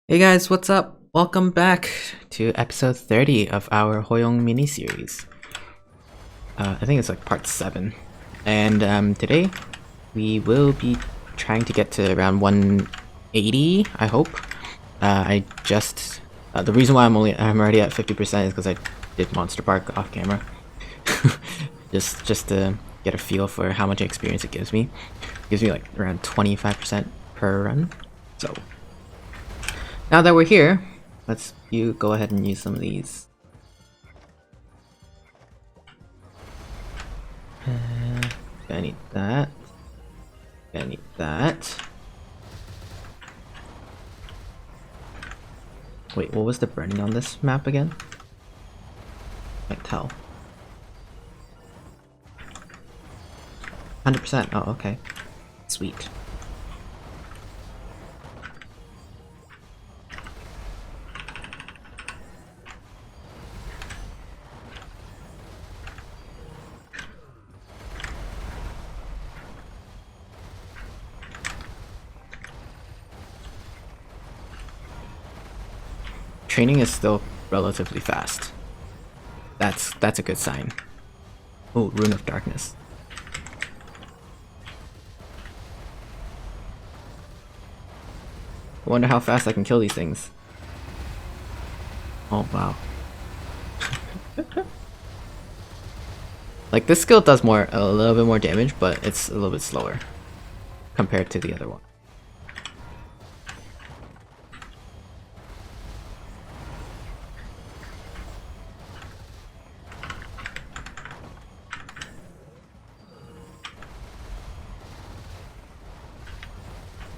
Hey guys, what's up? Welcome back to episode 30 of our Hoyoung miniseries. I think it's like part 7. And today we will be trying to get to around 180, I hope. The reason why I'm already at 50% is because I did Monster Park off camera. just to get a feel for how much experience it gives me. It gives me like around 25% per run. So now that we're here, let's go ahead and use some of these. Gonna need that. Gonna need that. Wait, what was the burning on this map again? Can't tell. 100%. Oh, okay. Sweet. Training is still relatively fast. That's a good sign. Oh, Rune of Darkness. I wonder how fast I can kill these things. Oh wow. Like this skill does a little bit more damage, but it's a little bit slower compared to the other one.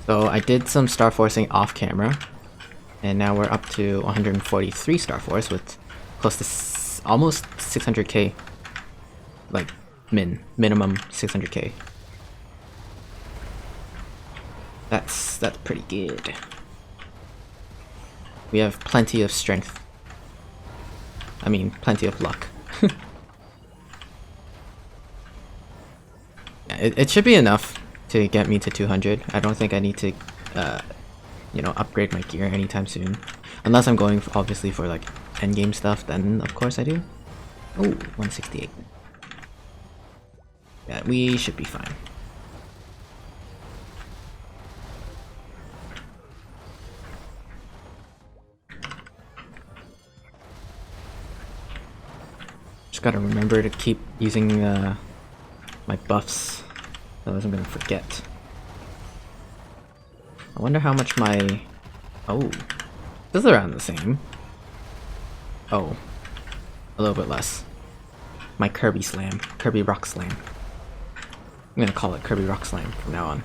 So I did some star forcing off camera, and now we're up to 143 star force with close to almost 600k, like minimum 600k. That's pretty good. We have plenty of strength. I mean, plenty of luck. Yeah, it should be enough to get me to 200. I don't think I need to, upgrade my gear anytime soon. Unless I'm going, obviously, for like endgame stuff, then of course I do. Oh, 168. Yeah, we should be fine. Just gotta remember to keep using my buffs, otherwise I'm gonna forget. I wonder how much my... Oh, this is around the same. Oh, a little bit less. My Kirby Rock Slam. I'm gonna call it Kirby Rock Slam from now on.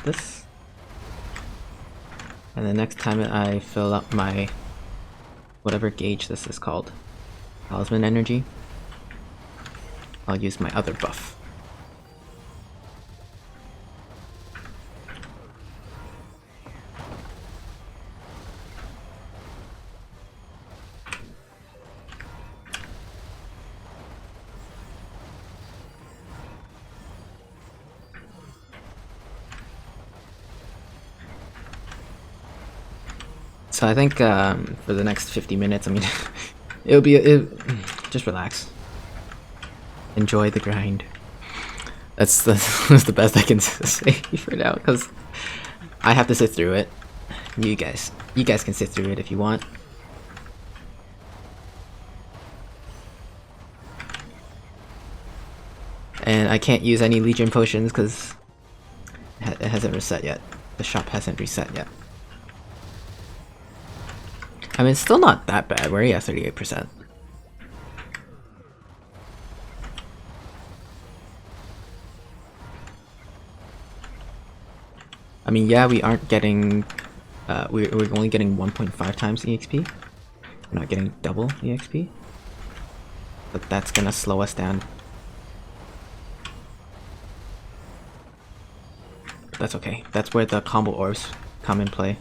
This, and the next time I fill up my whatever gauge this is called, talisman energy, I'll use my other buff. So I think for the next 50 minutes, I mean, just relax. Enjoy the grind. That's the best I can say for now, because I have to sit through it. You guys can sit through it if you want. And I can't use any Legion potions because it hasn't reset yet. The shop hasn't reset yet. I mean, it's still not that bad. We're already at 38%. I mean, yeah, we aren't getting... we're only getting 1.5 times EXP. We're not getting double EXP. But that's gonna slow us down. But that's okay. That's where the combo orbs come in play.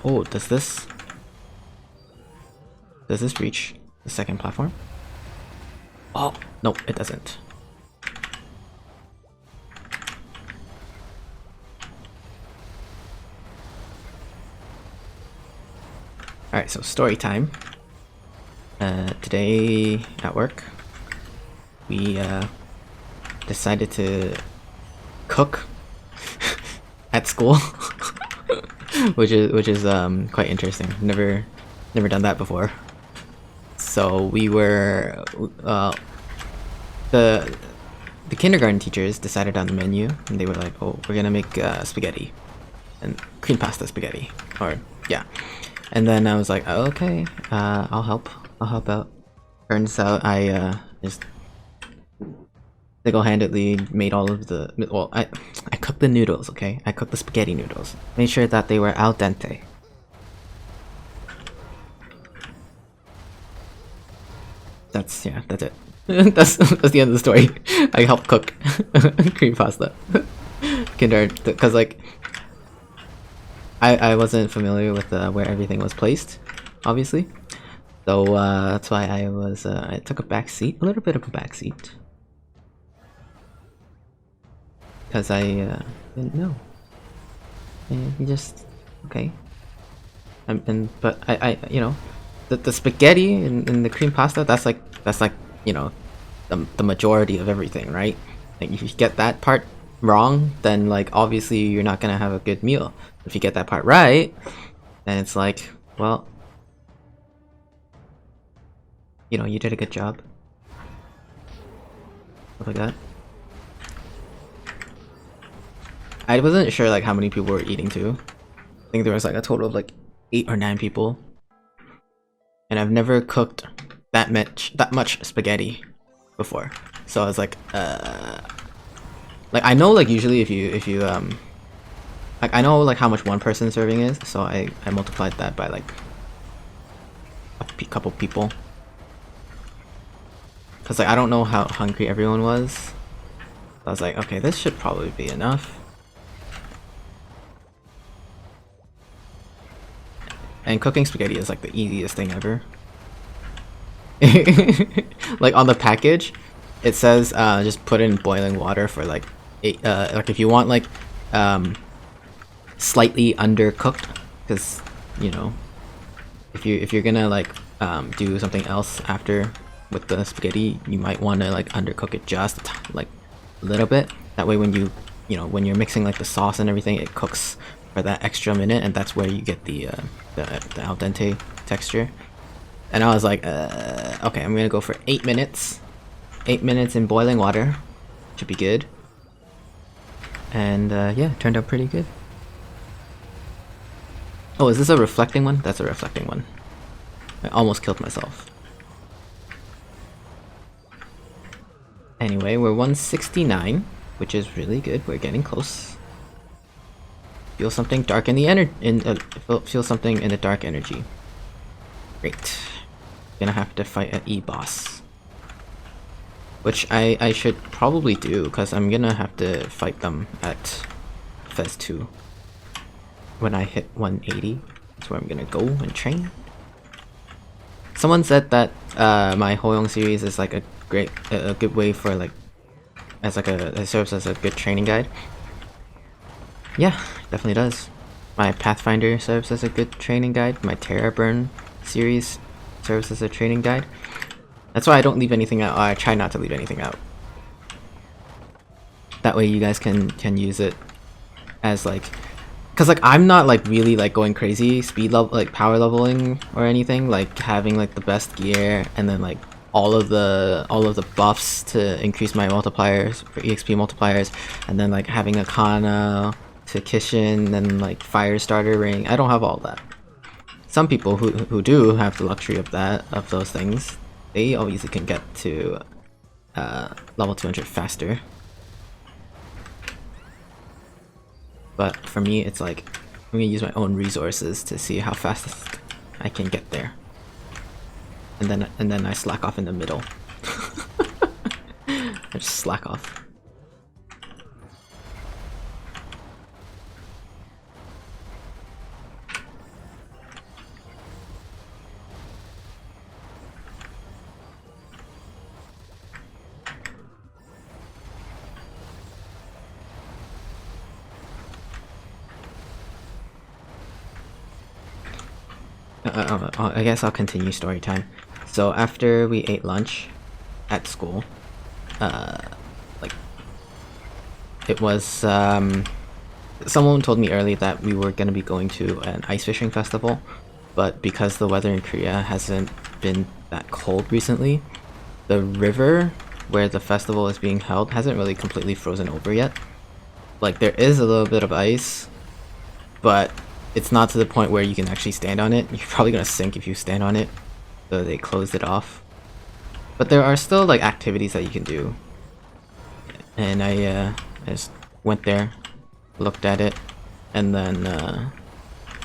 Oh, does this reach the second platform? Oh, no, it doesn't. Alright, so story time. Today at work, we decided to cook at school, which is quite interesting. Never done that before. So we were the kindergarten teachers decided on the menu, and they were like, "Oh, we're gonna make spaghetti and cream pasta spaghetti," or yeah. And then I was like, oh, "Okay, I'll help out." Turns out I just single-handedly made all of the I cooked the noodles. Okay, I cooked the spaghetti noodles. Made sure that they were al dente. That's it. that's the end of the story. I helped cook cream pasta. Kindergarten, because like I wasn't familiar with where everything was placed, obviously. So that's why I took a little bit of a back seat, because I didn't know. And you just okay. But I you know, the spaghetti and the cream pasta, that's like you know, the majority of everything, right? Like if you get that part wrong, then like obviously you're not gonna have a good meal. If you get that part right, then it's like, well, you know, you did a good job. Stuff like that. I wasn't sure like how many people were eating too. I think there was like a total of like 8 or 9 people. And I've never cooked that much spaghetti before. So I was like I know like usually if you like I know like how much one person serving is, so I multiplied that by like a couple people. Cause like I don't know how hungry everyone was. I was like, okay, this should probably be enough. And cooking spaghetti is like the easiest thing ever. Like on the package, it says just put in boiling water for like 8. Like if you want like slightly undercooked, because you know if you're gonna like do something else after with the spaghetti, you might want to like undercook it just like a little bit. That way when you know when you're mixing like the sauce and everything, it cooks for that extra minute, and that's where you get the al dente texture. And I was like, okay, I'm gonna go for 8 minutes. 8 minutes in boiling water should be good. And yeah, turned out pretty good. Oh, is this a reflecting one? That's a reflecting one. I almost killed myself. Anyway, we're 169, which is really good. We're getting close. Feel something dark in the feel something in the dark energy. Great. Gonna have to fight an E-boss, which I should probably do, because I'm gonna have to fight them at Fez 2. When I hit 180, that's where I'm gonna go and train. Someone said that my Hoyoung series is like a good way for like it serves as a good training guide. Yeah, definitely does. My Pathfinder serves as a good training guide. My Terra Burn series serves as a training guide. That's why I don't leave anything out. I try not to leave anything out. That way you guys can use it as like, cause like I'm not like really like going crazy speed level, like power leveling or anything, like having like the best gear and then like all of the buffs to increase my multipliers for EXP multipliers, and then like having a Kana to Kishin and like fire starter ring. I don't have all that. Some people who do have the luxury of those things, they obviously can get to level 200 faster. But for me, it's like I'm gonna use my own resources to see how fast I can get there, and then I slack off in the middle. I just slack off. I guess I'll continue story time. So after we ate lunch at school, like it was someone told me earlier that we were gonna be going to an ice fishing festival, but because the weather in Korea hasn't been that cold recently, the river where the festival is being held hasn't really completely frozen over yet. Like there is a little bit of ice, but it's not to the point where you can actually stand on it. You're probably gonna sink if you stand on it, so they closed it off. But there are still like activities that you can do, and I just went there, looked at it, and then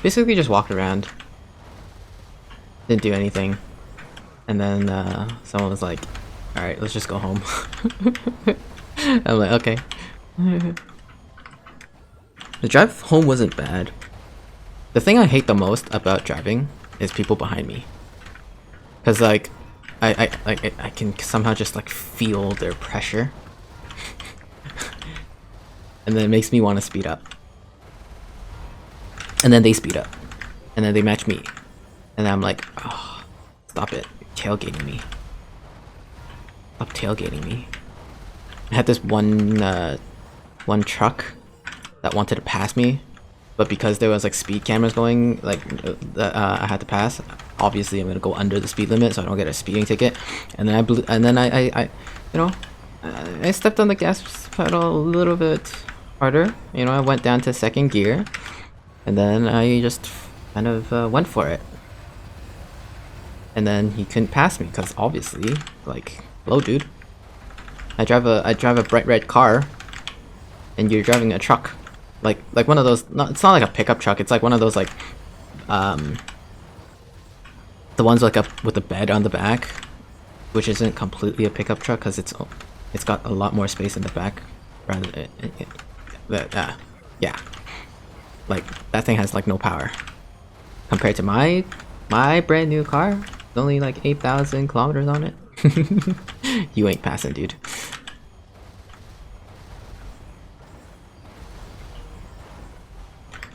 basically just walked around. Didn't do anything, and then someone was like, "All right, let's just go home." I'm like, "Okay." The drive home wasn't bad. The thing I hate the most about driving is people behind me, cause like I can somehow just like feel their pressure, and then it makes me want to speed up, and then they speed up, and then they match me, and then I'm like, oh, stop it, you're tailgating me. Stop tailgating me. I had this one truck that wanted to pass me, but because there was like speed cameras going, like I had to pass. Obviously, I'm gonna go under the speed limit so I don't get a speeding ticket. And then I you know, I stepped on the gas pedal a little bit harder. You know, I went down to second gear, and then I just kind of went for it. And then he couldn't pass me because obviously, like, hello, dude. I drive a bright red car, and you're driving a truck. Like one of those, it's not like a pickup truck, it's like one of those like the ones like with a bed on the back, which isn't completely a pickup truck because it's got a lot more space in the back rather than yeah, like that thing has like no power compared to my brand new car. It's only like 8,000 kilometers on it. You ain't passing, dude.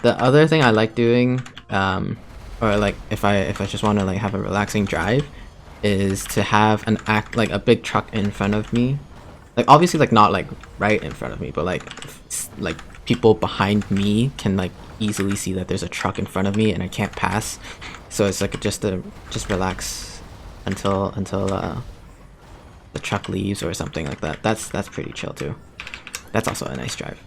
The other thing I like doing, or like if I just want to like have a relaxing drive, is to have like a big truck in front of me. Like obviously like not like right in front of me, but like people behind me can like easily see that there's a truck in front of me and I can't pass. So it's like just relax until the truck leaves or something like that. That's pretty chill too. That's also a nice drive.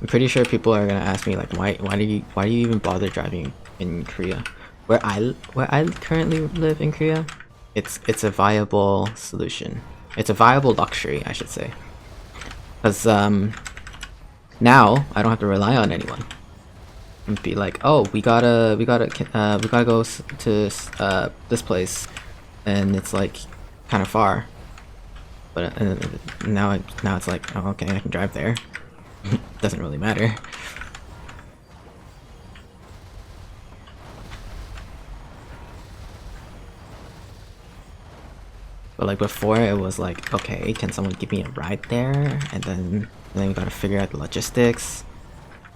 I'm pretty sure people are gonna ask me like, why do you even bother driving in Korea? Where I currently live in Korea, it's a viable solution. It's a viable luxury, I should say. Because now I don't have to rely on anyone. And be like, oh, we gotta go to this place, and it's like kind of far. But now it's like, oh, okay, I can drive there. Doesn't really matter. But like before, it was like, okay, can someone give me a ride there? And then we gotta figure out the logistics,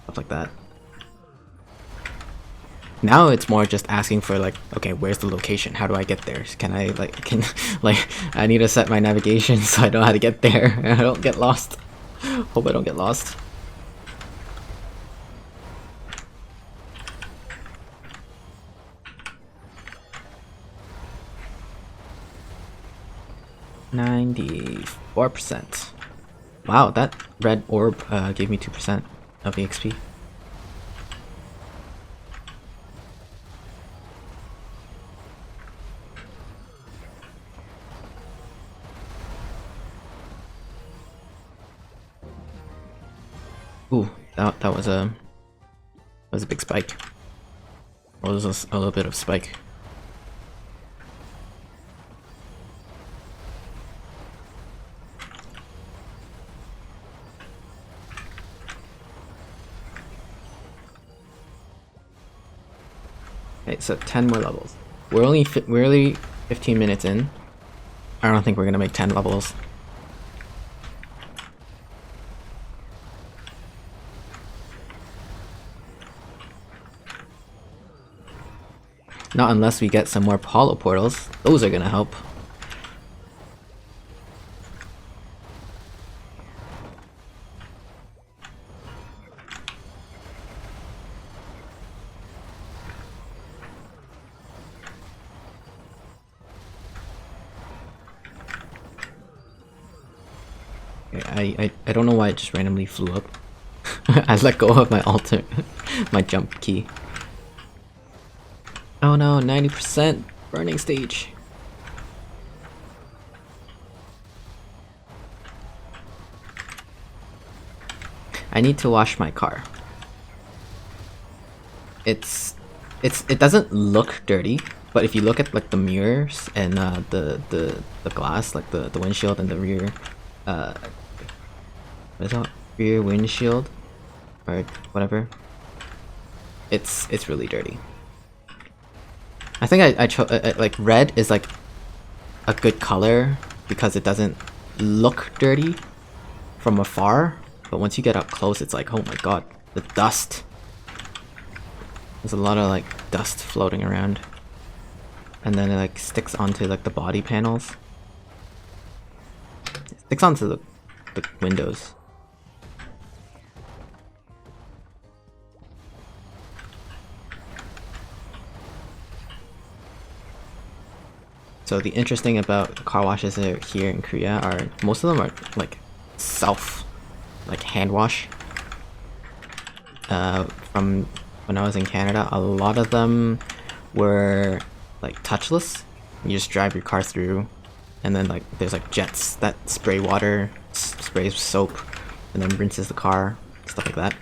stuff like that. Now it's more just asking for like, okay, where's the location? How do I get there? I need to set my navigation so I know how to get there and I don't get lost. Hope I don't get lost. %. Wow, that red orb gave me 2% of EXP. Ooh, that was a big spike. Or was a little bit of spike. Okay, so 10 more levels. We're only 15 minutes in. I don't think we're gonna make 10 levels. Not unless we get some more Polo portals. Those are gonna help. I don't know why it just randomly flew up. I let go of my my jump key. Oh no, 90% burning stage. I need to wash my car. It doesn't look dirty, but if you look at like the mirrors and the glass, like the windshield and the rear what is that? Rear windshield or whatever. It's really dirty. I think I chose like red is like a good color because it doesn't look dirty from afar, but once you get up close, it's like, oh my god, the dust. There's a lot of like dust floating around, and then it like sticks onto like the body panels. It sticks onto the windows. So the interesting about car washes here in Korea are most of them are like like hand wash. From when I was in Canada, a lot of them were like touchless. You just drive your car through, and then like there's like jets that spray water, sprays soap, and then rinses the car, stuff like that.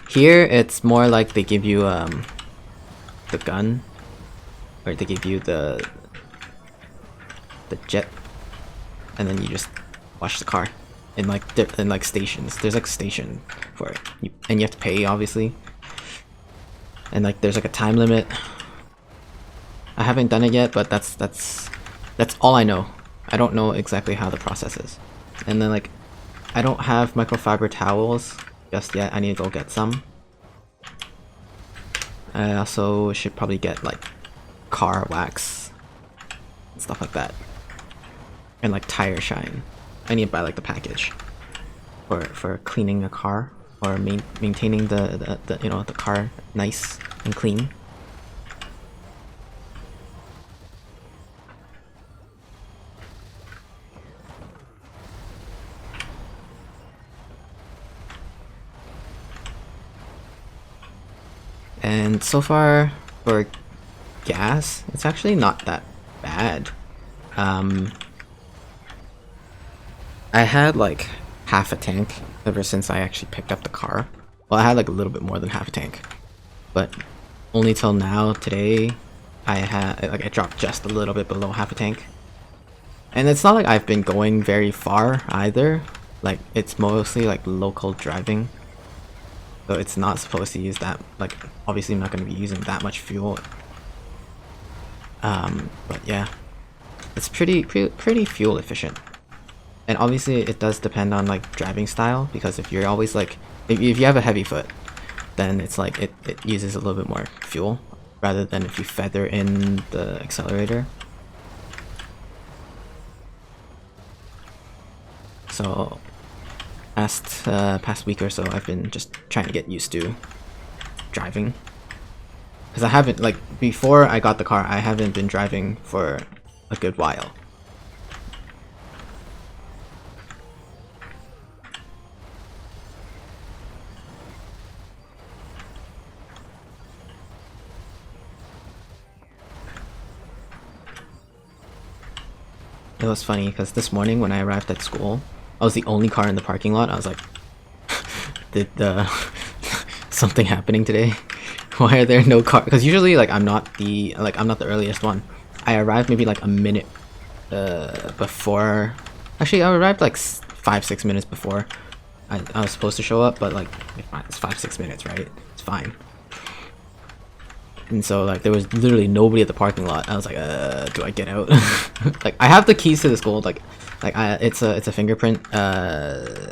Here it's more like they give you the gun. Or they give you the jet, and then you just wash the car in like stations. There's like a station for it, and you have to pay obviously. And like there's like a time limit. I haven't done it yet, but that's all I know. I don't know exactly how the process is. And then like I don't have microfiber towels just yet. I need to go get some. I also should probably get like car wax and stuff like that, and like tire shine. I need to buy like the package for cleaning a car or maintaining the you know, the car nice and clean. And so far for gas, it's actually not that bad. I had like half a tank ever since I actually picked up the car. Well, I had like a little bit more than half a tank, but only till now, today, I dropped just a little bit below half a tank. And it's not like I've been going very far either. Like it's mostly like local driving, so it's not supposed to use that, like obviously I'm not going to be using that much fuel. But yeah, it's pretty fuel efficient. And obviously it does depend on like driving style, because if you're always like, if you have a heavy foot, then it's like it uses a little bit more fuel rather than if you feather in the accelerator. So past week or so, I've been just trying to get used to driving. Because I haven't, like, before I got the car, I haven't been driving for a good while. It was funny, because this morning when I arrived at school, I was the only car in the parking lot. I was like, did something happening today? Why are there no cars? Because usually, like, I'm not the earliest one. I arrived maybe like a minute before. Actually, I arrived like 5-6 minutes before I was supposed to show up. But like, it's 5-6 minutes, right? It's fine. And so like there was literally nobody at the parking lot. I was like, do I get out? Like I have the keys to the school. It's a fingerprint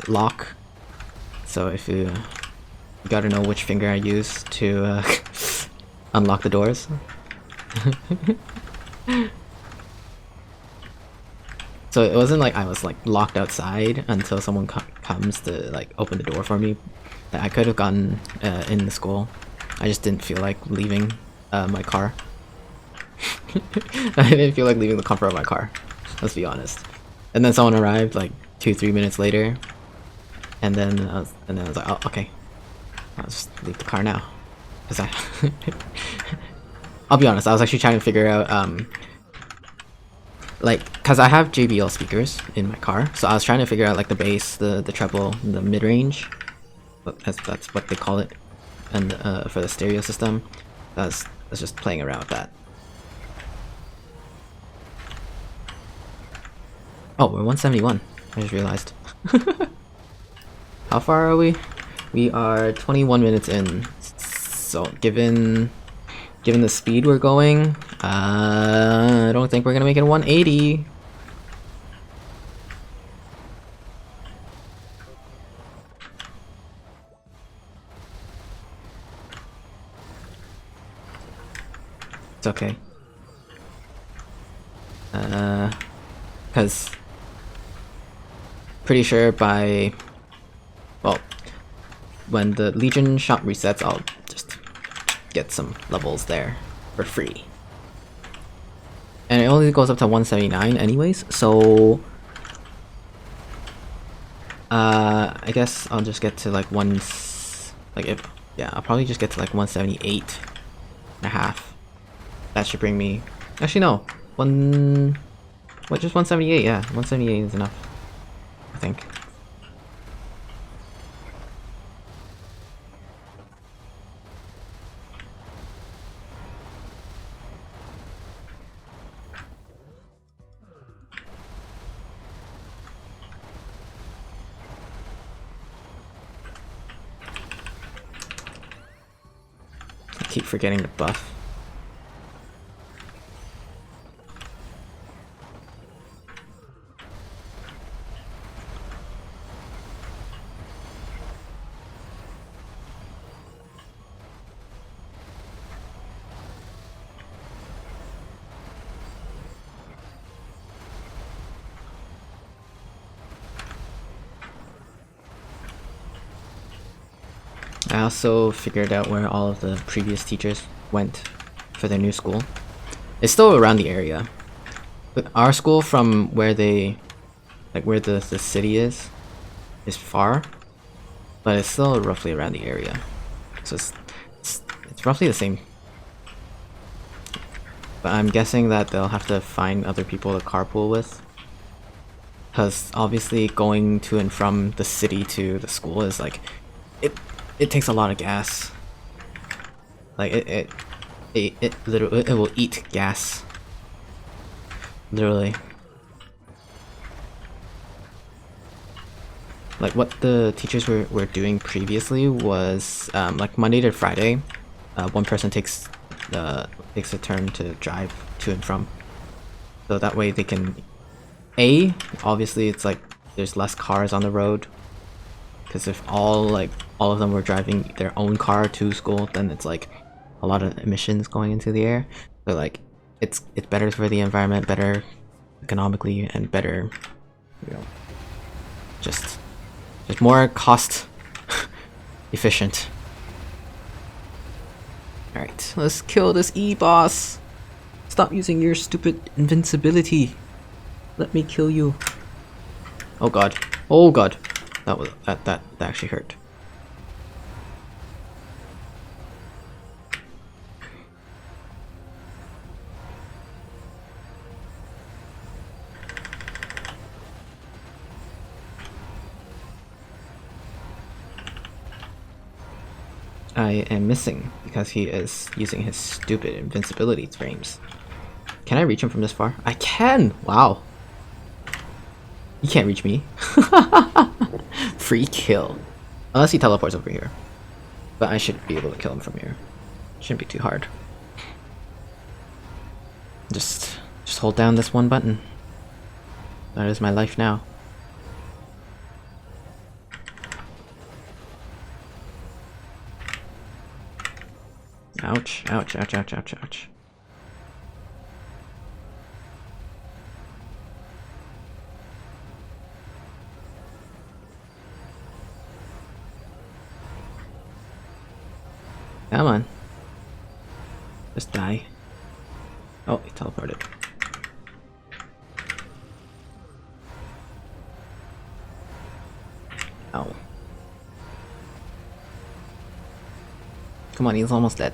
lock. So if you gotta know which finger I use to unlock the doors. So it wasn't like I was like locked outside until someone comes to like open the door for me. I could have gotten in the school. I just didn't feel like leaving my car. I didn't feel like leaving the comfort of my car. Let's be honest. And then someone arrived like 2-3 minutes later, and then I was like, oh, okay, I'll just leave the car now. Cause I'll be honest, I was actually trying to figure out like, cause I have JBL speakers in my car, so I was trying to figure out like the bass, the treble, the mid range. That's what they call it, and for the stereo system, I was just playing around with that. Oh, we're 171. I just realized. How far are we? We are 21 minutes in. So given the speed we're going, I don't think we're gonna make it 180. It's okay. Cause pretty sure by, well, when the Legion shop resets, I'll just get some levels there for free. And it only goes up to 179 anyways, so I guess I'll just get to like I'll probably just get to like 178 and a half. That should bring me, actually no, just 178, yeah, 178 is enough, I think. I keep forgetting to buff. I also figured out where all of the previous teachers went for their new school. It's still around the area. But our school from where they, like where the city is far, but it's still roughly around the area. So it's roughly the same. But I'm guessing that they'll have to find other people to carpool with. Because obviously going to and from the city to the school is like, it takes a lot of gas. Like it literally, it will eat gas. Literally. Like what the teachers were doing previously was like Monday to Friday, one person takes a turn to drive to and from. So that way they can, obviously it's like there's less cars on the road. Because if all of them were driving their own car to school, then it's like a lot of emissions going into the air. So like it's better for the environment, better economically, and better, you know, just more cost efficient. Alright, let's kill this E-boss. Stop using your stupid invincibility. Let me kill you. Oh god. Oh god. That actually hurt. I am missing because he is using his stupid invincibility frames. Can I reach him from this far? I can! Wow. You can't reach me. Free kill. Unless he teleports over here. But I should be able to kill him from here. Shouldn't be too hard. Just hold down this one button. That is my life now. Ouch, ouch, ouch, ouch, ouch, ouch. Come on. Just die. Oh, he teleported. Ow. Come on, he's almost dead.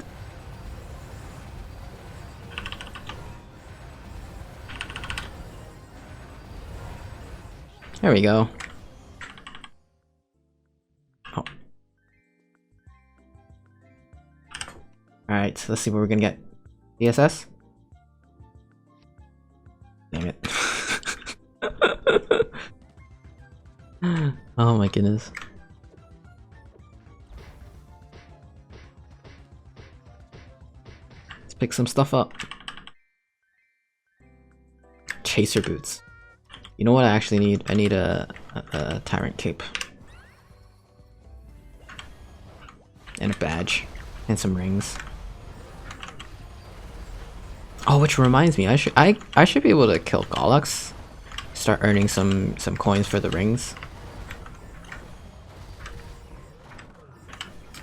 There we go. Oh. Alright, so let's see what we're gonna get. DSS? Dang it. Oh my goodness. Let's pick some stuff up. Chaser boots. You know what I actually need? I need a tyrant cape. And a badge. And some rings. Oh, which reminds me, I should be able to kill Gollux. Start earning some coins for the rings.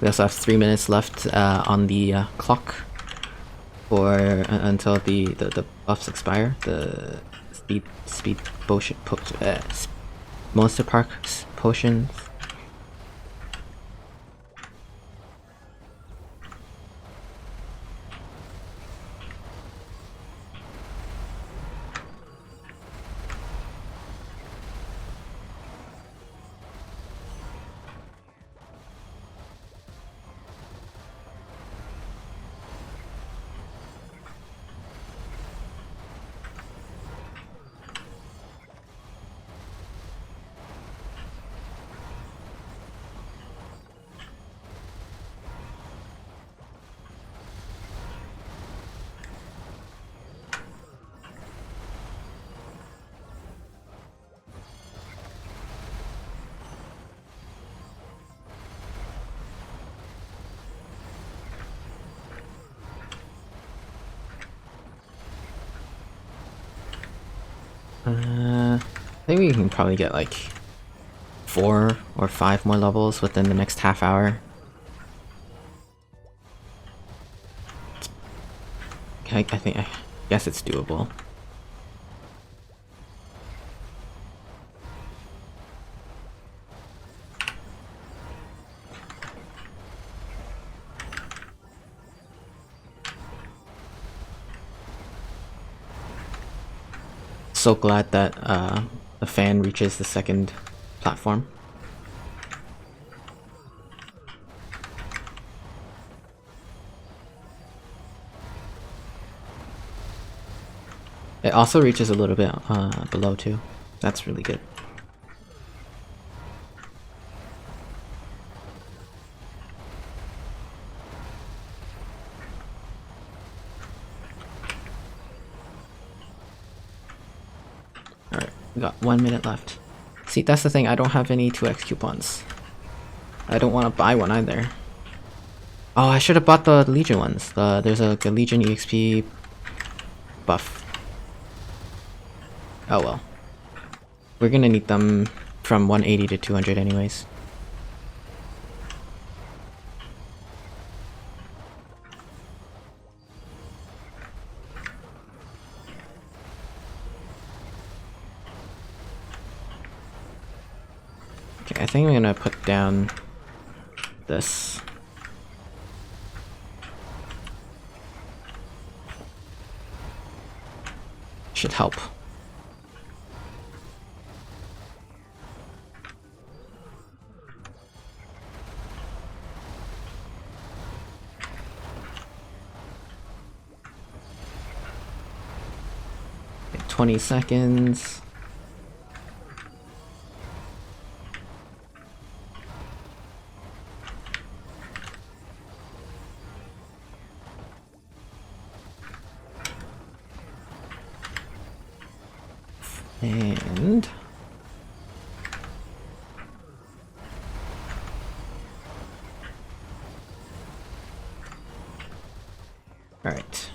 We also have 3 minutes left on the clock for until the buffs expire. The speed potion, Monster Park potions. I think we can probably get like 4 or 5 more levels within the next half hour. I guess it's doable. So glad that the fan reaches the second platform. It also reaches a little bit below too. That's really good. Alright, we got 1 minute left. See, that's the thing, I don't have any 2x coupons. I don't want to buy one either. Oh, I should have bought the Legion ones. There's a Legion EXP buff. Oh well. We're gonna need them from 180 to 200 anyways. Okay, I think I'm gonna put down this. Should help. Okay, 20 seconds. And Alright.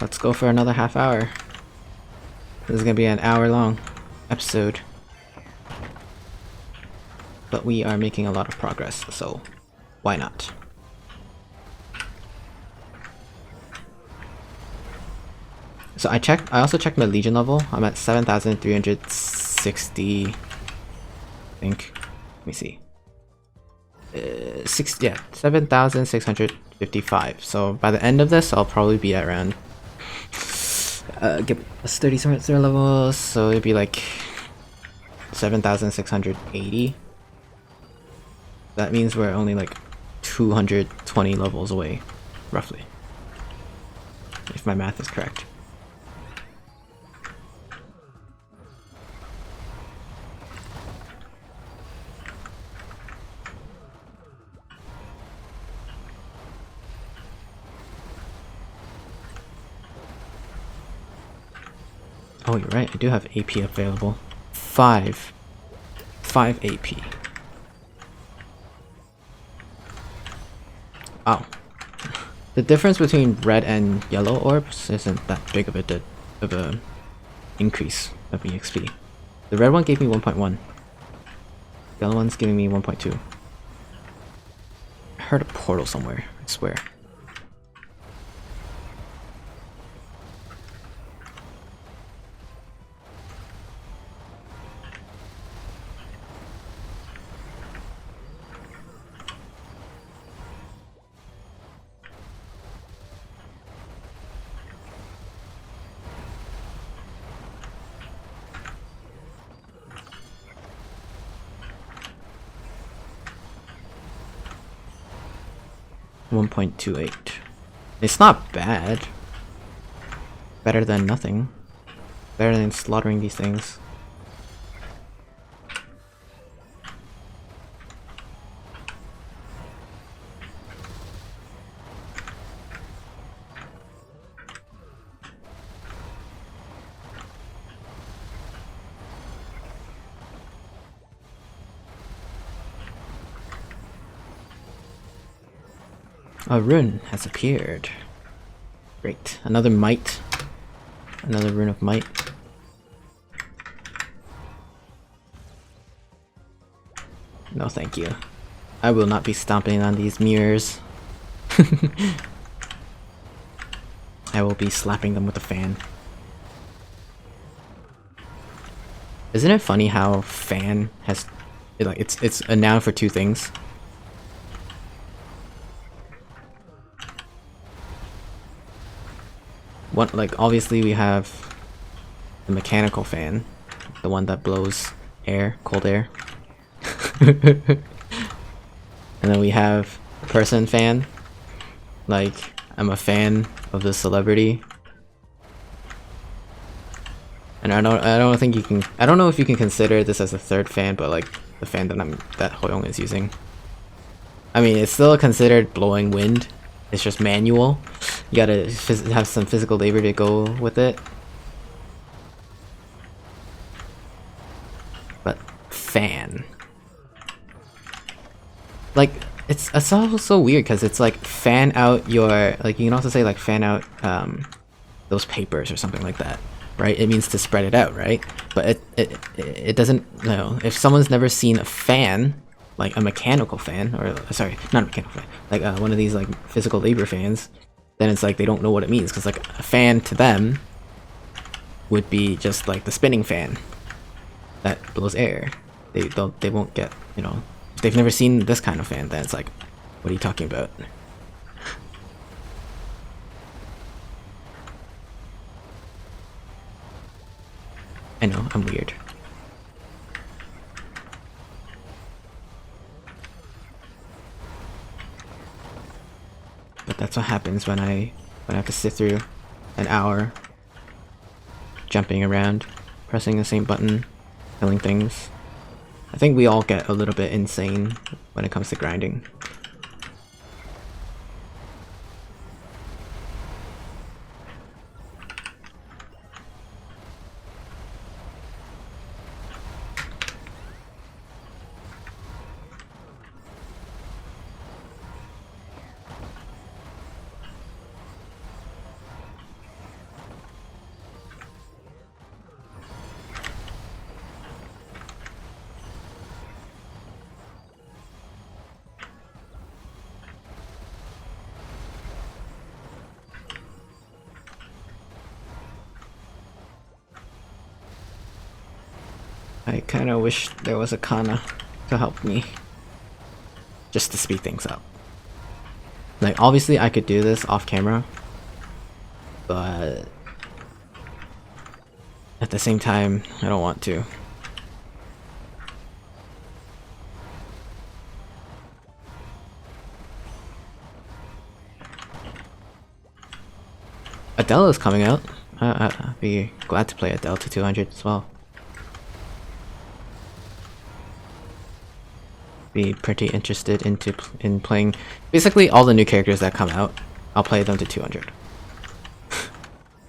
Let's go for another half hour. This is gonna be an hour-long episode. But we are making a lot of progress, so why not? So I also checked my Legion level. I'm at 7,360, I think. Let me see. 7,655. So by the end of this, I'll probably be at around get us 30 sword levels, so it'd be like 7,680. That means we're only like 220 levels away, roughly. If my math is correct. Oh, you're right, I do have AP available. 5 AP. Oh. The difference between red and yellow orbs isn't that big of a increase of EXP. The red one gave me 1.1. The other one's giving me 1.2. I heard a portal somewhere, I swear. .28. It's not bad. Better than nothing. Better than slaughtering these things. A rune has appeared. Great. Another might. Another rune of might. No thank you. I will not be stomping on these mirrors. I will be slapping them with a fan. Isn't it funny how fan has like it's a noun for two things? One, like, obviously we have the mechanical fan, the one that blows air, cold air. And then we have the person fan, like, I'm a fan of the celebrity. And I don't think you can, I don't know if you can consider this as a third fan, but like the fan that Hoyoung is using. I mean, it's still considered blowing wind. It's just manual. You gotta have some physical labor to go with it. But fan, like it's also so weird because it's like fan out your, like you can also say like fan out those papers or something like that, right? It means to spread it out, right? But it doesn't, you know, if someone's never seen a fan, like a mechanical fan, or sorry, not a mechanical fan, like one of these like physical labor fans, then it's like they don't know what it means, because like a fan to them would be just like the spinning fan that blows air. They won't get, you know, if they've never seen this kind of fan, then it's like, what are you talking about? I know, I'm weird. But that's what happens when I have to sit through an hour jumping around, pressing the same button, killing things. I think we all get a little bit insane when it comes to grinding. I kind of wish there was a Kana to help me, just to speed things up. Like, obviously I could do this off camera, but at the same time, I don't want to. Adele is coming out. I'd be glad to play Adele to 200 as well. Be pretty interested in playing basically all the new characters that come out. I'll play them to 200.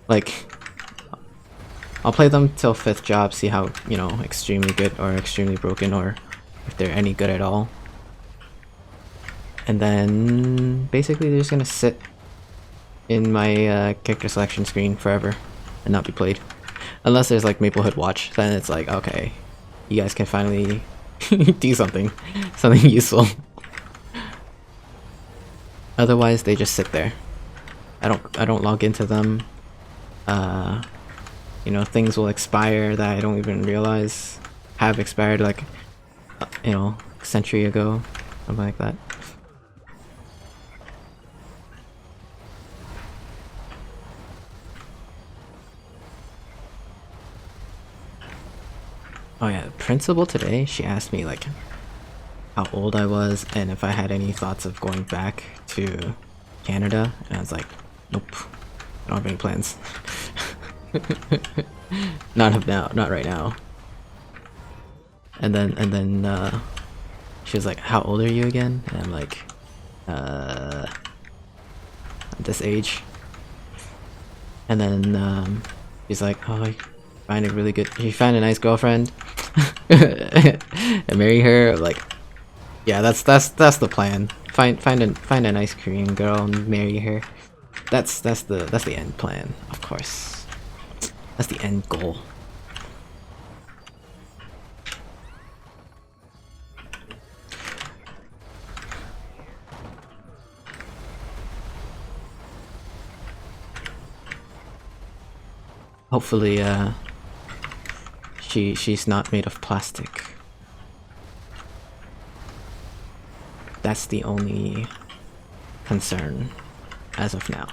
Like, I'll play them till 5th job, see how, you know, extremely good or extremely broken, or if they're any good at all. And then basically they're just gonna sit in my character selection screen forever and not be played. Unless there's like Maplehood Watch, then it's like, okay, you guys can finally do something useful. Otherwise they just sit there. I don't log into them. You know, things will expire that I don't even realize have expired, like, you know, a century ago, something like that. Oh yeah, the principal today, she asked me like how old I was and if I had any thoughts of going back to Canada, and I was like, nope, I don't have any plans. Not right now. And then she was like, how old are you again? And I'm like, at this age. And then she's like, oh, I find it really good. You find a nice girlfriend and marry her. I'm like, yeah, that's the plan. Find a nice Korean girl and marry her. That's the end plan, of course. That's the end goal. Hopefully, she's not made of plastic. That's the only concern as of now.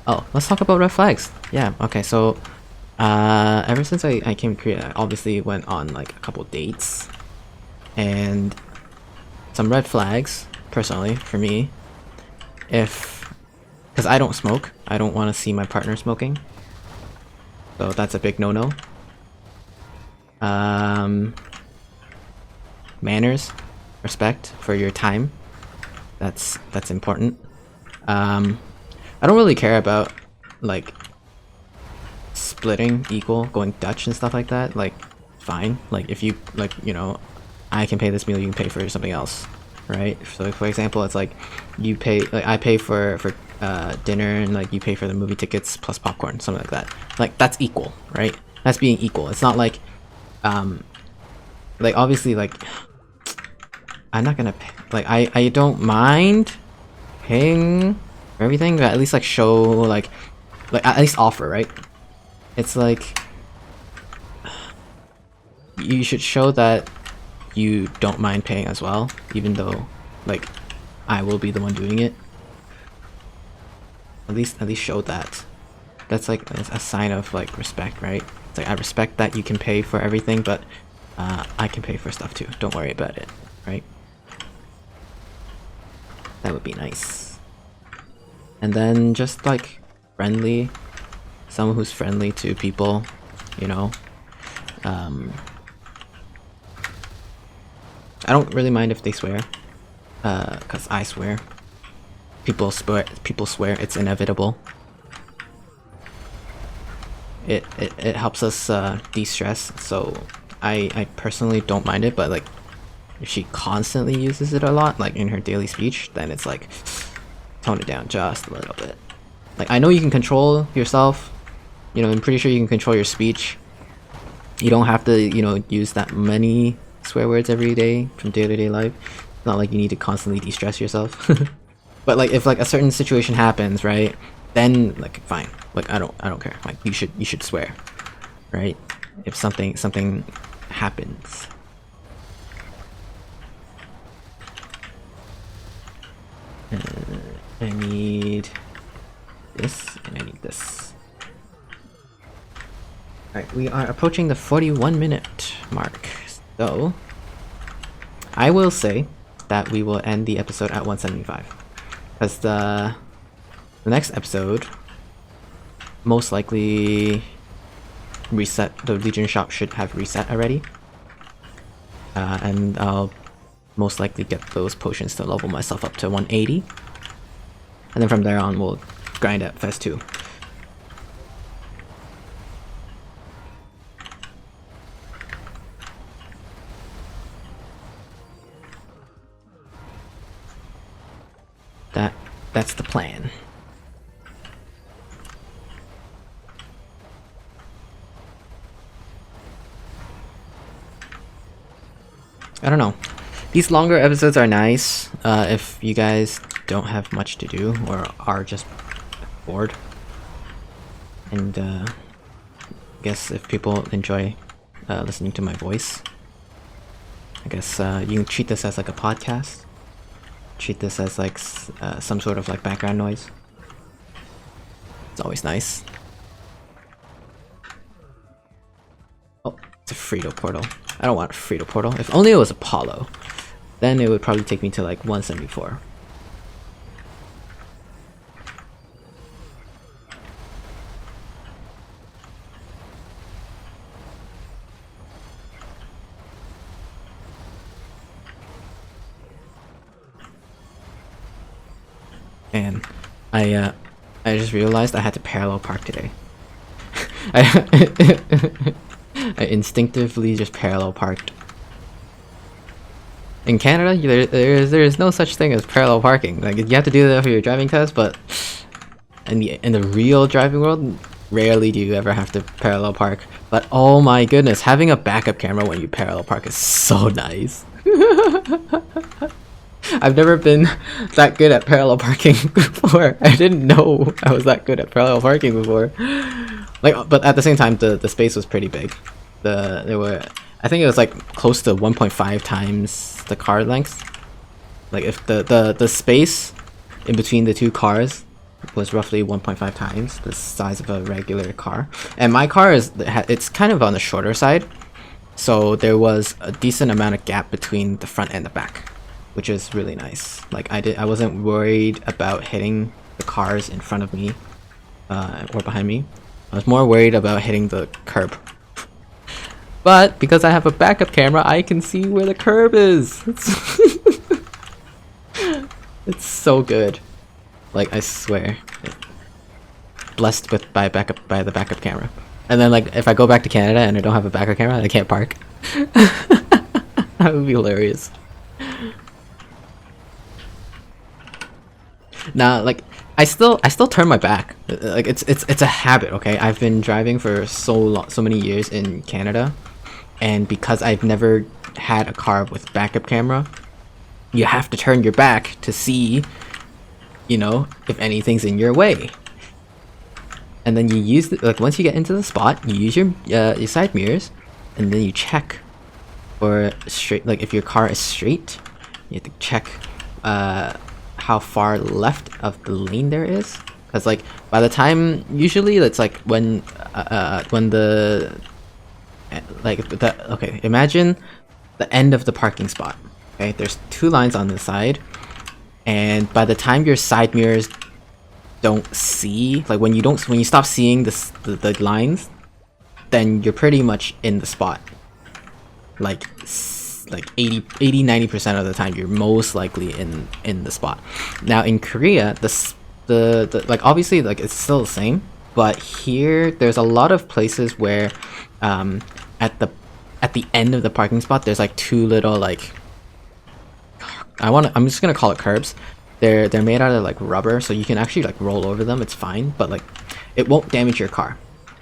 Oh, let's talk about red flags. Yeah, okay, so ever since I came to Korea, I obviously went on like a couple dates, and some red flags, personally, for me, because I don't smoke, I don't want to see my partner smoking, so that's a big no-no. Manners, respect for your time, that's important. I don't really care about like splitting equal, going Dutch and stuff like that. Like, fine, like if you like, you know, I can pay this meal, you can pay for something else, right? So for example, it's like you pay, like I pay for dinner, and like you pay for the movie tickets plus popcorn, something like that. Like, that's equal, right? That's being equal. It's not like like obviously, like I'm not gonna pay, like I don't mind paying for everything, but at least like show, like at least offer, right? It's like you should show that you don't mind paying as well, even though like I will be the one doing it. At least show that. That's like a sign of like respect, right? It's like, I respect that you can pay for everything, but I can pay for stuff too. Don't worry about it, right? That would be nice. And then just like friendly, someone who's friendly to people, you know. I don't really mind if they swear, cause I swear. People swear, it's inevitable. It helps us de-stress, so I personally don't mind it, but like if she constantly uses it a lot, like in her daily speech, then it's like tone it down just a little bit. Like, I know you can control yourself, you know, I'm pretty sure you can control your speech. You don't have to, you know, use that many swear words every day from day-to-day life. It's not like you need to constantly de-stress yourself. But like if like a certain situation happens, right, then like fine, like I don't care, like you should swear, right? If something happens. I need this, and I need this. Alright, we are approaching the 41-minute mark, so I will say that we will end the episode at 175. Because the next episode most likely reset, the Legion shop should have reset already. And I'll most likely get those potions to level myself up to 180. And then from there on we'll grind at Phase 2. That's the plan. I don't know. These longer episodes are nice if you guys don't have much to do or are just bored. And I guess if people enjoy listening to my voice, I guess you can treat this as like a podcast. Treat this as like some sort of like background noise. It's always nice. Oh, it's a Frito portal. I don't want a Frito portal. If only it was Apollo, then it would probably take me to like 174. And I just realized I had to parallel park today. I instinctively just parallel parked. In Canada, there is no such thing as parallel parking. Like you have to do that for your driving test, but in the real driving world, rarely do you ever have to parallel park. But oh my goodness, having a backup camera when you parallel park is so nice. I've never been that good at parallel parking before. I didn't know I was that good at parallel parking before. Like, but at the same time, the space was pretty big. There were, I think it was like close to 1.5 times the car length. Like if the space in between the two cars was roughly 1.5 times the size of a regular car. And my car it's kind of on the shorter side, so there was a decent amount of gap between the front and the back, which is really nice. Like I wasn't worried about hitting the cars in front of me or behind me. I was more worried about hitting the curb. But because I have a backup camera, I can see where the curb is. It's so good. Like I swear, blessed by the backup camera. And then like if I go back to Canada and I don't have a backup camera, I can't park. That would be hilarious. Nah, like I still turn my back. Like it's a habit, okay? I've been driving for so many years in Canada, and because I've never had a car with backup camera, you have to turn your back to see, you know, if anything's in your way. And then you use like once you get into the spot, you use your side mirrors, and then you check for straight. Like if your car is straight, you have to check how far left of the lane there is, because like by the time usually it's like when the okay, imagine the end of the parking spot. Okay, there's two lines on the side, and by the time your side mirrors don't see, like when you stop seeing the lines, then you're pretty much in the spot. Like 80-90% of the time you're most likely in the spot. Now in Korea, the like obviously like it's still the same, but here there's a lot of places where at the end of the parking spot there's like two little like I'm just gonna call it curbs. They're made out of like rubber, so you can actually like roll over them. It's fine, but like it won't damage your car,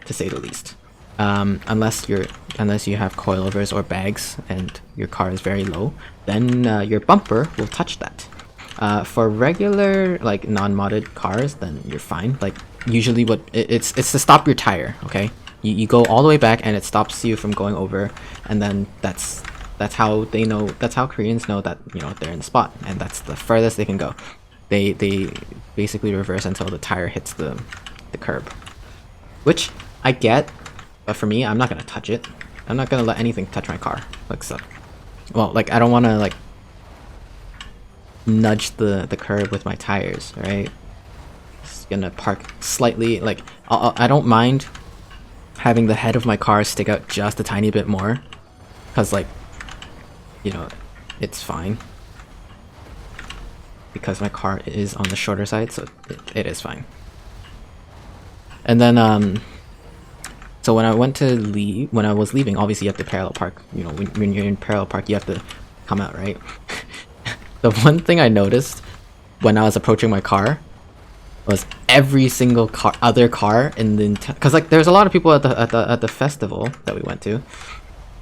to say the least. Unless you have coilovers or bags and your car is very low, then your bumper will touch that. For regular like non-modded cars, then you're fine. Like usually it's to stop your tire, okay? You go all the way back and it stops you from going over, and then that's how they know, that's how Koreans know that, you know, they're in the spot, and that's the furthest they can go. They basically reverse until the tire hits the curb, which I get, but for me, I'm not gonna touch it. I'm not gonna let anything touch my car. Like, so, well, like, I don't want to like nudge the curb with my tires, right? Just gonna park slightly, like, I don't mind having the head of my car stick out just a tiny bit more, because, like, you know, it's fine, because my car is on the shorter side, so it is fine. And then so when I went to leave, when I was leaving, obviously you have to parallel park. You know, when you're in parallel park, you have to come out, right? The one thing I noticed when I was approaching my car was every single other car in the, because like there's a lot of people at the festival that we went to,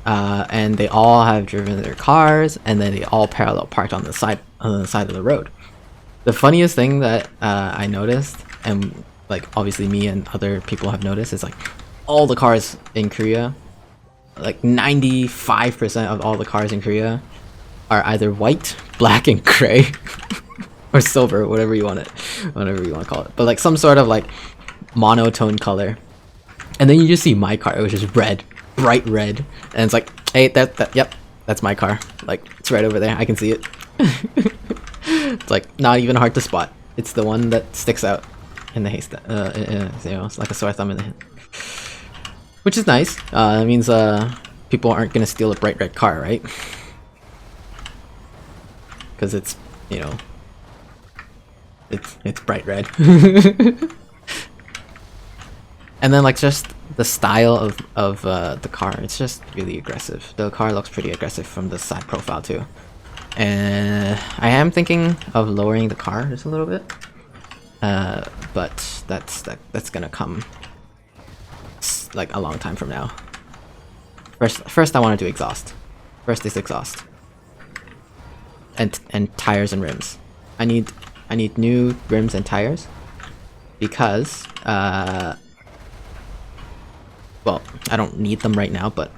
and they all have driven their cars, and then they all parallel parked on the side of the road. The funniest thing that I noticed, and like obviously me and other people have noticed, is like all the cars in Korea, like 95% of all the cars in Korea are either white, black, and gray, or silver, whatever you want to call it. But like some sort of like monotone color. And then you just see my car, it was just red, bright red, and it's like, hey, yep, that's my car. Like, it's right over there, I can see it. It's like not even hard to spot. It's the one that sticks out in the haystack. You know, it's like a sore thumb in the hand. Which is nice. It means people aren't gonna steal a bright red car, right? Because it's, you know, it's bright red. And then like just the style of the car, it's just really aggressive. The car looks pretty aggressive from the side profile too. And I am thinking of lowering the car just a little bit, but that's gonna come like a long time from now. First I want to do exhaust. First is exhaust and tires and rims. I need new rims and tires because well, I don't need them right now, but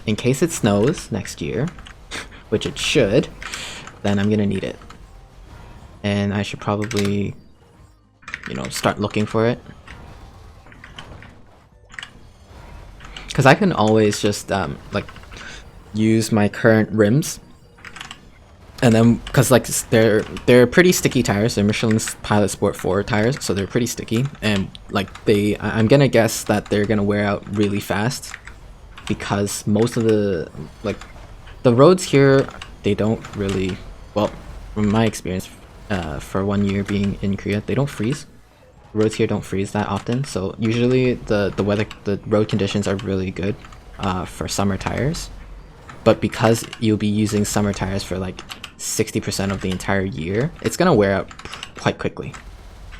in case it snows next year, which it should, then I'm gonna need it. And I should probably, you know, start looking for it. Because I can always just, like, use my current rims. And then, because, like, they're pretty sticky tires. They're Michelin's Pilot Sport 4 tires, so they're pretty sticky. And, like, I'm gonna guess that they're gonna wear out really fast. Because most of the, like, the roads here, they don't really, well, from my experience, for 1 year being in Korea, they don't freeze. Roads here don't freeze that often, so usually the road conditions are really good for summer tires. But because you'll be using summer tires for like 60% of the entire year, it's gonna wear out quite quickly.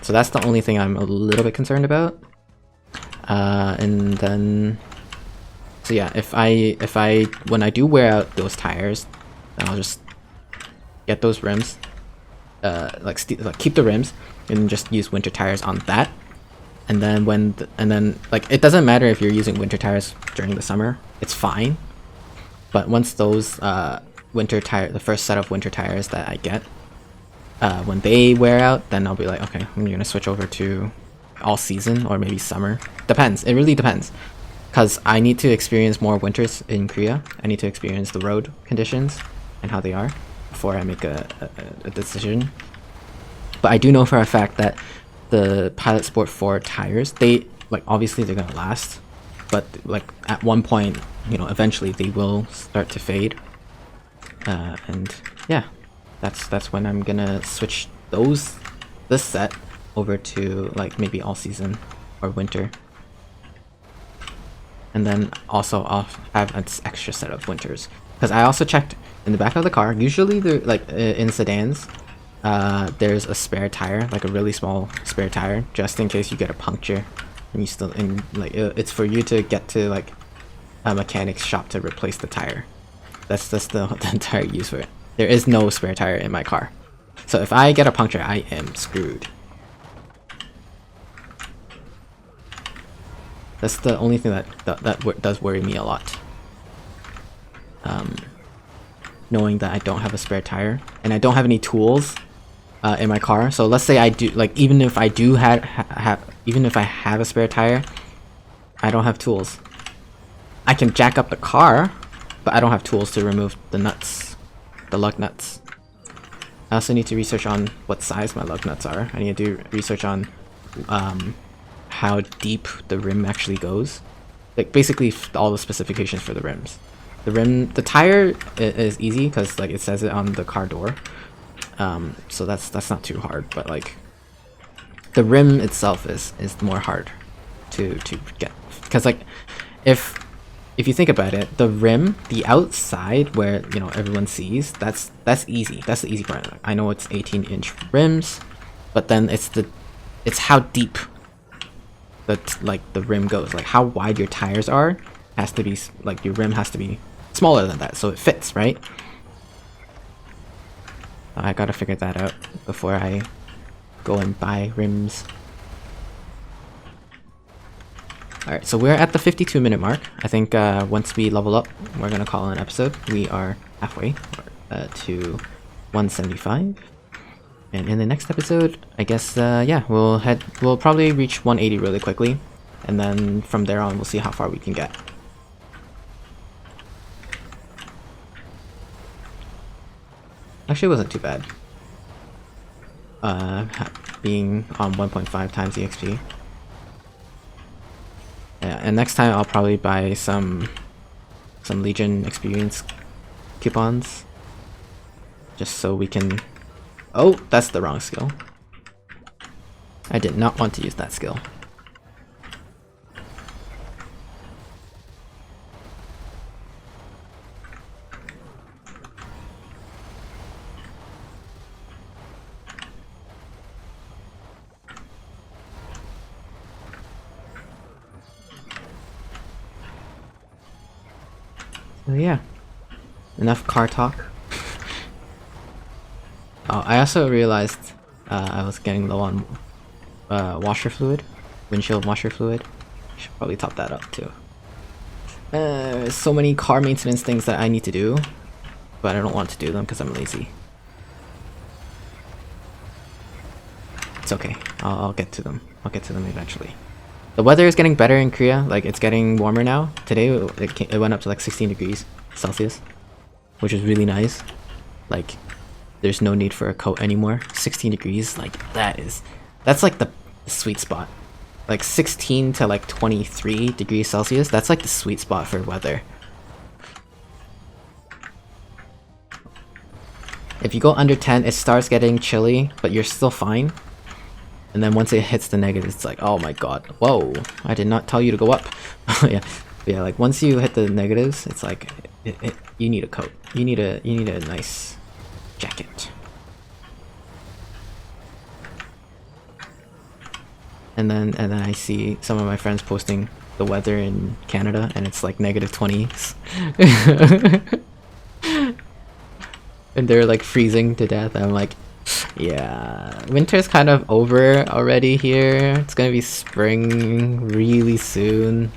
So that's the only thing I'm a little bit concerned about. And then, so yeah, if I when I do wear out those tires, then I'll just get those rims, like keep the rims and just use winter tires on that. And then like it doesn't matter if you're using winter tires during the summer, it's fine. But once those the first set of winter tires that I get, when they wear out, then I'll be like, okay, I'm gonna switch over to all season or maybe summer. Depends. It really depends. Because I need to experience more winters in Korea. I need to experience the road conditions and how they are before I make a decision. But I do know for a fact that the Pilot Sport 4 tires, they, like, obviously they're gonna last, but like at one point, you know, eventually they will start to fade. And yeah, that's when I'm gonna switch this set over to like maybe all season or winter. And then also I'll have an extra set of winters, because I also checked in the back of the car. Usually they're like in sedans, there's a spare tire, like a really small spare tire, just in case you get a puncture and you still it's for you to get to like a mechanic's shop to replace the tire. That's the entire use for it. There is no spare tire in my car, so if I get a puncture, I am screwed. That's the only thing that does worry me a lot. Knowing that I don't have a spare tire and I don't have any tools in my car. So let's say I do, like, even if I do even if I have a spare tire, I don't have tools. I can jack up the car, but I don't have tools to remove the nuts, the lug nuts. I also need to research on what size my lug nuts are. I need to do research on how deep the rim actually goes. Like basically all the specifications for the rims. The tire is easy because like it says it on the car door. So that's not too hard, but like the rim itself is more hard to get, because like if you think about it, the rim, the outside where, you know, everyone sees, that's easy. That's the easy part. I know it's 18-inch rims, but then it's how deep the rim goes, like how wide your tires are has to be, like your rim has to be smaller than that so it fits, right? I gotta figure that out before I go and buy rims. Alright, so we're at the 52-minute mark. I think once we level up, we're gonna call it an episode. We are halfway to 175. And in the next episode, I guess, yeah, we'll probably reach 180 really quickly. And then from there on, we'll see how far we can get. Actually, it wasn't too bad. Being on 1.5 times EXP. Yeah, and next time I'll probably buy some Legion experience coupons. Just so we can... Oh, that's the wrong skill. I did not want to use that skill. So yeah, enough car talk. Oh, I also realized I was getting low on washer fluid, windshield washer fluid. Should probably top that up too. So many car maintenance things that I need to do, but I don't want to do them because I'm lazy. It's okay. I'll get to them. I'll get to them eventually. The weather is getting better in Korea. Like, it's getting warmer now. Today it went up to like 16 degrees Celsius, which is really nice. Like, there's no need for a coat anymore. 16 degrees, like that's like the sweet spot. Like 16 to like 23 degrees Celsius, that's like the sweet spot for weather. If you go under 10, it starts getting chilly, but you're still fine. And then once it hits the negatives, it's like, oh my god, whoa, I did not tell you to go up. yeah, like once you hit the negatives, it's like you need a coat. You need a nice jacket. And then I see some of my friends posting the weather in Canada, and it's like -20s. And they're like freezing to death. I'm like, yeah, winter's kind of over already here. It's gonna be spring really soon.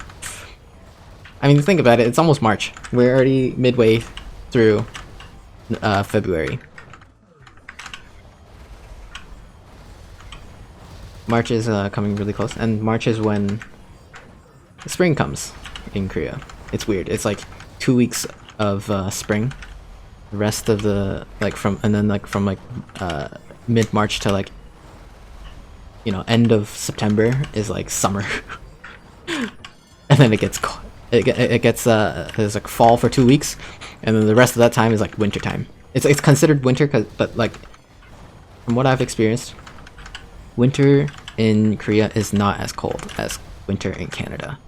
I mean, think about it, it's almost March. We're already midway through February. March is coming really close, and March is when spring comes in Korea. It's weird. It's like 2 weeks of spring. The rest of the from mid-March to like, you know, end of September is like summer. And then it gets there's like fall for 2 weeks, and then the rest of that time is like winter time. It's considered winter but like from what I've experienced, winter in Korea is not as cold as winter in Canada.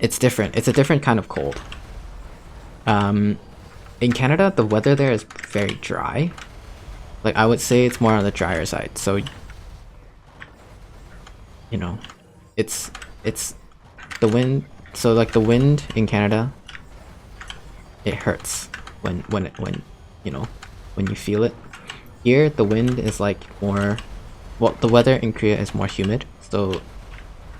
It's different. It's a different kind of cold. In Canada, the weather there is very dry. Like, I would say it's more on the drier side. So, you know, it's the wind. So like the wind in Canada, it hurts when you know, when you feel it. Here, the wind is like more. Well, the weather in Korea is more humid, so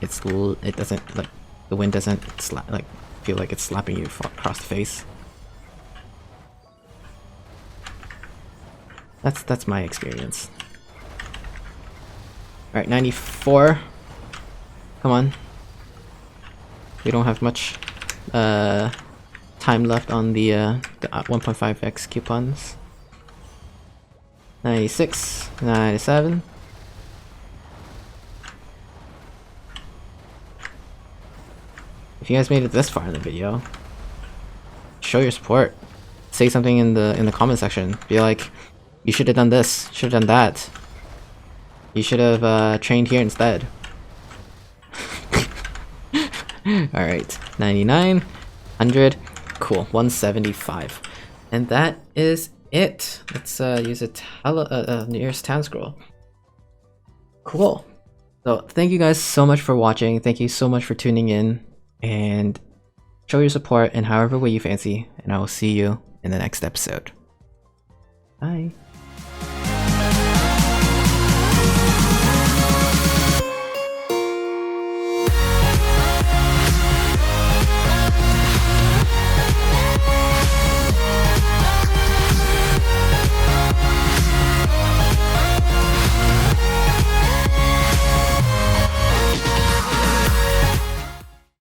it doesn't like the wind doesn't like feel like it's slapping you across the face. That's my experience. All right, 94. Come on. We don't have much time left on the 1.5x coupons. 96, 97. If you guys made it this far in the video, show your support. Say something in the comment section. Be like, you should have done this, should have done that. You should have trained here instead. Alright, 99, 100, cool, 175. And that is it. Let's use a nearest town scroll. Cool. So thank you guys so much for watching. Thank you so much for tuning in. And show your support in however way you fancy. And I will see you in the next episode. Bye.